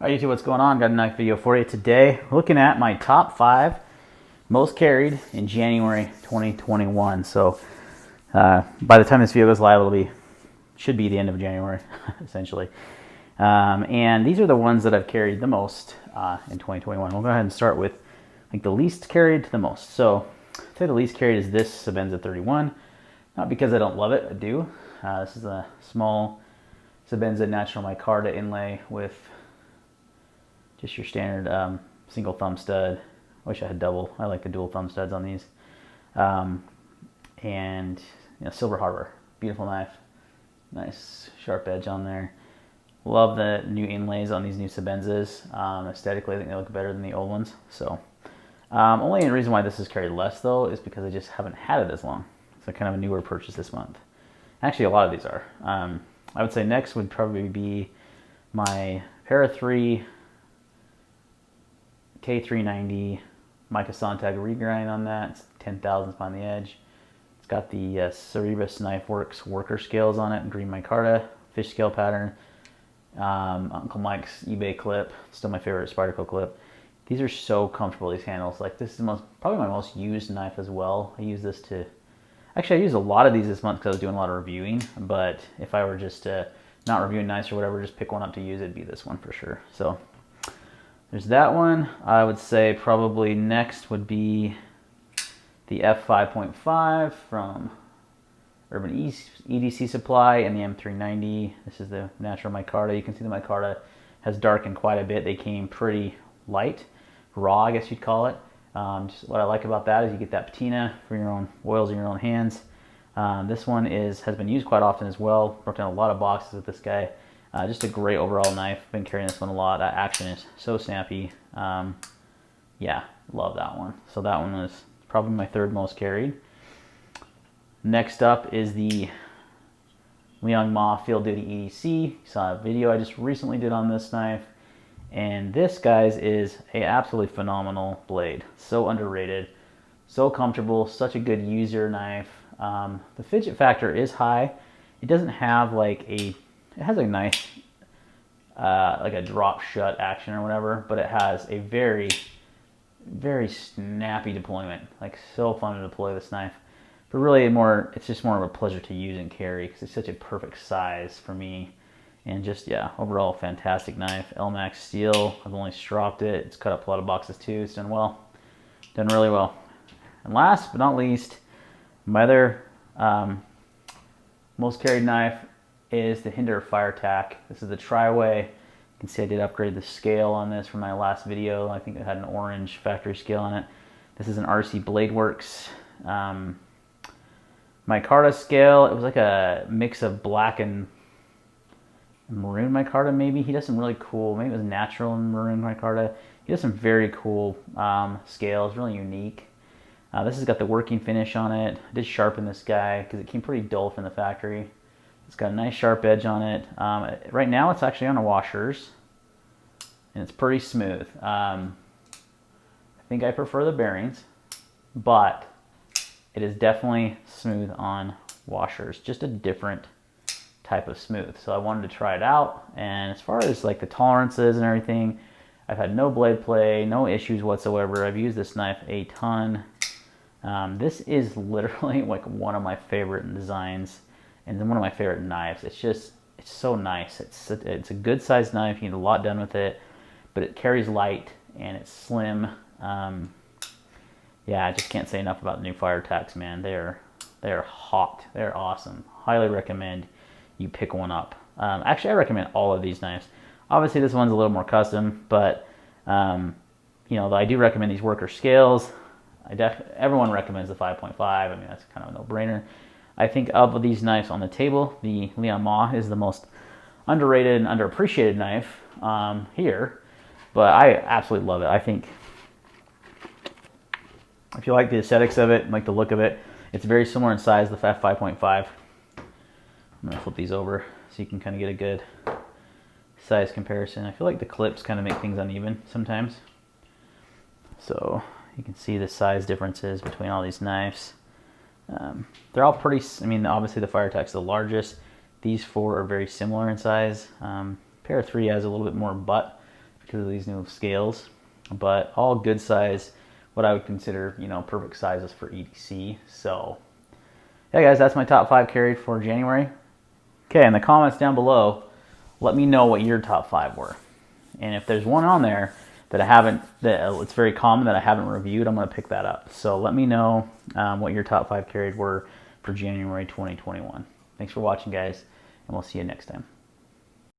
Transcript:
Alright YouTube, what's going on? Got a knife video for you today. Looking at my top 5 most carried in January 2021. So by the time this video goes live, should be the end of January, essentially. And these are the ones that I've carried the most in 2021. We'll go ahead and start with the least carried to the most. So I'd say the least carried is this Sebenza 31. Not because I don't love it, I do. This is a small Sebenza natural micarta inlay with just your standard single thumb stud. I wish I had double. I like the dual thumb studs on these. And silver harbor, beautiful knife, nice sharp edge on there. Love the new inlays on these new Sebenzas. Aesthetically, I think they look better than the old ones. So only reason why this is carried less though is because I just haven't had it as long. It's kind of a newer purchase this month. Actually, a lot of these are. I would say next would probably be my Para 3 K390 mica Sontag regrind on that. It's 10 thousandths on the edge. It's got the Cerebus Knife Works worker scales on it, green micarta, fish scale pattern. Uncle Mike's eBay clip, still my favorite Spyderco clip. These are so comfortable, these handles. Like, this is probably my most used knife as well. I use this to, actually I used a lot of these this month because I was doing a lot of reviewing, but if I were just not reviewing knives or whatever, just pick one up to use, it'd be this one for sure. So there's that one. I would say probably next would be the F5.5 from Urban EDC Supply and the M390. This is the natural micarta. You can see the micarta has darkened quite a bit. They came pretty light, raw, I guess you'd call it. Just what I like about that is you get that patina for your own oils in your own hands. This one has been used quite often as well. Broke down a lot of boxes with this guy. Just a great overall knife. Been carrying this one a lot. That action is so snappy. Yeah, love that one. So that one was probably my third most carried. Next up is the Liang Ma Field Duty EDC. You saw a video I just recently did on this knife. And this, guys, is an absolutely phenomenal blade. So underrated, so comfortable, such a good user knife. The fidget factor is high. It doesn't have it has a nice, like a drop shut action or whatever, but it has a very, very snappy deployment. Like, so fun to deploy this knife. But really it's just more of a pleasure to use and carry because it's such a perfect size for me. And just, yeah, overall fantastic knife. LMAX steel. I've only stropped it. It's cut up a lot of boxes too. It's done well. Done really well. And last but not least, my other most carried knife is the Hinder Fire Tack. This is the Tri-Way. You can see I did upgrade the scale on this from my last video. I think it had an orange factory scale on it. This is an RC Blade Works micarta scale. It was like a mix of black and maroon micarta, maybe. He does some really cool, maybe it was natural and maroon micarta. He does some very cool scales, really unique. This has got the working finish on it. I did sharpen this guy because it came pretty dull from the factory. It's got a nice sharp edge on it. Right now it's actually on the washers and it's pretty smooth. I think I prefer the bearings, but it is definitely smooth on washers. Just a different type of smooth. So I wanted to try it out, and as far as like the tolerances and everything, I've had no blade play, no issues whatsoever. I've used this knife a ton. This is literally like one of my favorite designs and one of my favorite knives. It's so nice. It's a good sized knife. You get a lot done with it, but it carries light and it's slim. Yeah, I just can't say enough about the new Fire Tacks, man. They're hot. They're awesome. Highly recommend you pick one up. Actually, I recommend all of these knives. Obviously, this one's a little more custom, but I do recommend these worker scales. Everyone recommends the 5.5. I mean, that's kind of a no-brainer. I think of these knives on the table, the Liang Ma is the most underrated and underappreciated knife here, but I absolutely love it. I think if you like the aesthetics of it, like the look of it, it's very similar in size to the F5.5. I'm going to flip these over so you can kind of get a good size comparison. I feel like the clips kind of make things uneven sometimes. So you can see the size differences between all these knives. They're all pretty, I mean, obviously the Fire Tack's the largest. These four are very similar in size. Para 3 has a little bit more butt because of these new scales, but all good size, what I would consider, you know, perfect sizes for EDC. So yeah, guys, that's my top 5 carried for January. Okay, in the comments down below, let me know what your top 5 were. And if there's one on there that I haven't, that it's very common that I haven't reviewed, I'm going to pick that up. So let me know what your top 5 carried were for January 2021. Thanks for watching, guys, and we'll see you next time.